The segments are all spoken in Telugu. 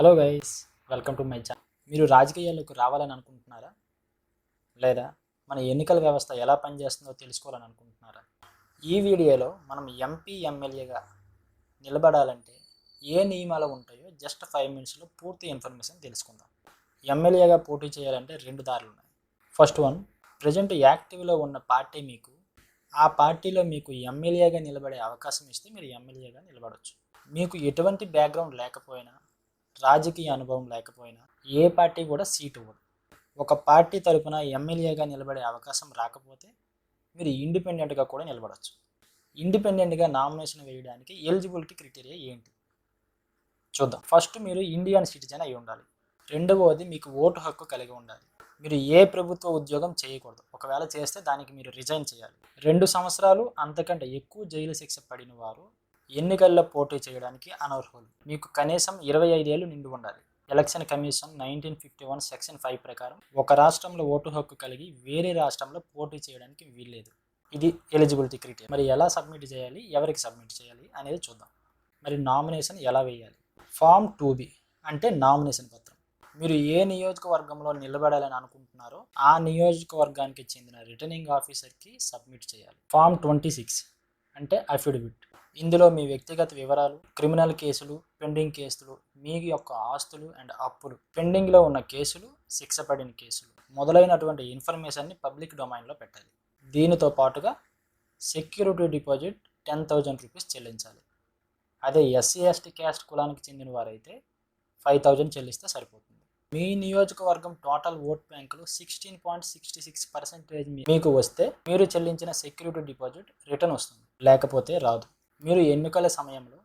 Hello guys, welcome to my channel. మీరు రాజకీయాల్లోకి రావాలని అనుకుంటున్నారా? లేదా మన ఎన్నికల వ్యవస్థ ఎలా పనిచేస్తుందో తెలుసుకోవాలని అనుకుంటున్నారా? ఈ వీడియోలో మనం ఎంపీ ఎమ్మెల్యేగా నిలబడాలంటే ఏ నియమాలు ఉంటాయో జస్ట్ 5 మినిట్స్లో పూర్తి ఇన్ఫర్మేషన్ తెలుసుకుందాం. ఎమ్మెల్యేగా పోటీ చేయాలంటే 2 దారులు ఉన్నాయి. ఫస్ట్ వన్, ప్రజెంట్ యాక్టివ్లో ఉన్న పార్టీ ఆ పార్టీలో మీకు ఎమ్మెల్యేగా నిలబడే అవకాశం ఇస్తే మీరు ఎమ్మెల్యేగా నిలబడవచ్చు. మీకు ఎటువంటి బ్యాక్గ్రౌండ్ లేకపోయినా, రాజకీయ అనుభవం లేకపోయినా ఏ పార్టీ కూడా సీట్ ఇవ్వదు. ఒక పార్టీ తరపున ఎమ్మెల్యేగా నిలబడే అవకాశం రాకపోతే మీరు ఇండిపెండెంట్గా కూడా నిలబడవచ్చు. ఇండిపెండెంట్గా నామినేషన్ వేయడానికి ఎలిజిబిలిటీ క్రైటీరియా ఏంటి చూద్దాం. ఫస్ట్, మీరు ఇండియన్ సిటిజన్ అయి ఉండాలి. రెండవది, మీకు ఓటు హక్కు కలిగి ఉండాలి. మీరు ఏ ప్రభుత్వ ఉద్యోగం చేయకూడదు. ఒకవేళ చేస్తే దానికి మీరు రిజైన్ చేయాలి. 2 సంవత్సరాలు అంతకంటే ఎక్కువ జైలు శిక్ష పడిన వారు ఎన్నికల్లో పోటీ చేయడానికి అనర్హులు. మీకు కనీసం 25 ఏళ్ళు నిండి ఉండాలి. ఎలక్షన్ కమిషన్ 1951 సెక్షన్ 5 ప్రకారం ఒక రాష్ట్రంలో ఓటు హక్కు కలిగి వేరే రాష్ట్రంలో పోటీ చేయడానికి వీల్లేదు. ఇది ఎలిజిబిలిటీ క్రైటీరియా. మరి ఎలా సబ్మిట్ చేయాలి, ఎవరికి సబ్మిట్ చేయాలి అనేది చూద్దాం. మరి నామినేషన్ ఎలా వేయాలి? ఫామ్ 2B అంటే నామినేషన్ పత్రం. మీరు ఏ నియోజకవర్గంలో నిలబడాలని అనుకుంటున్నారో ఆ నియోజకవర్గానికి చెందిన రిటర్నింగ్ ఆఫీసర్కి సబ్మిట్ చేయాలి. ఫామ్ 26 అంటే అఫిడవిట్. ఇందులో మీ వ్యక్తిగత వివరాలు, క్రిమినల్ కేసులు, పెండింగ్ కేసులు, మీ యొక్క ఆస్తులు అండ్ అప్పులు, పెండింగ్లో ఉన్న కేసులు, శిక్ష పడిన కేసులు మొదలైనటువంటి ఇన్ఫర్మేషన్ని పబ్లిక్ డొమైన్లో పెట్టాలి. దీనితో పాటుగా సెక్యూరిటీ డిపాజిట్ 10,000 రూపీస్ చెల్లించాలి. అదే ఎస్సీ ఎస్టీ క్యాస్ట్ కులానికి చెందిన వారైతే 5,000 చెల్లిస్తే సరిపోతుంది. మీ నియోజకవర్గం టోటల్ ఓట్ బ్యాంకులో 16.66% మీకు వస్తే మీరు చెల్లించిన సెక్యూరిటీ డిపాజిట్ రిటర్న్ వస్తుంది, లేకపోతే రాదు. మీరు ఎన్నికల సమయంలో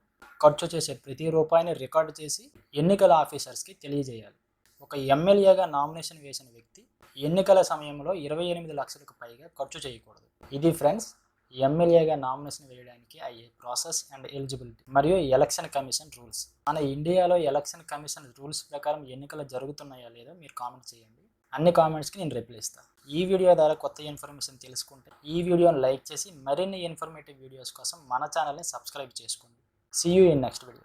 ఖర్చు చేసే ప్రతి రూపాయిని రికార్డు చేసి ఎన్నికల ఆఫీసర్స్కి తెలియజేయాలి. ఒక ఎమ్మెల్యేగా నామినేషన్ వేసిన వ్యక్తి ఎన్నికల సమయంలో 28 లక్షలకు పైగా ఖర్చు చేయకూడదు. ఇది ఫ్రెండ్స్, ఎమ్మెల్యేగా నామినేషన్ వేయడానికి అయ్యే ప్రాసెస్ అండ్ ఎలిజిబిలిటీ మరియు ఎలక్షన్ కమిషన్ రూల్స్. మన ఇండియాలో ఎలక్షన్ కమిషన్ రూల్స్ ప్రకారం ఎన్నికలు జరుగుతున్నాయా లేదో మీరు కామెంట్ చేయండి. అన్ని కామెంట్స్కి నేను రిప్లై ఇస్తాను. ఈ వీడియో ద్వారా కొత్త ఇన్ఫర్మేషన్ తెలుసుకుంటే ఈ వీడియోని లైక్ చేసి మరిన్ని ఇన్ఫర్మేటివ్ వీడియోస్ కోసం మన ఛానల్ని సబ్స్క్రైబ్ చేసుకోండి. See you in next video.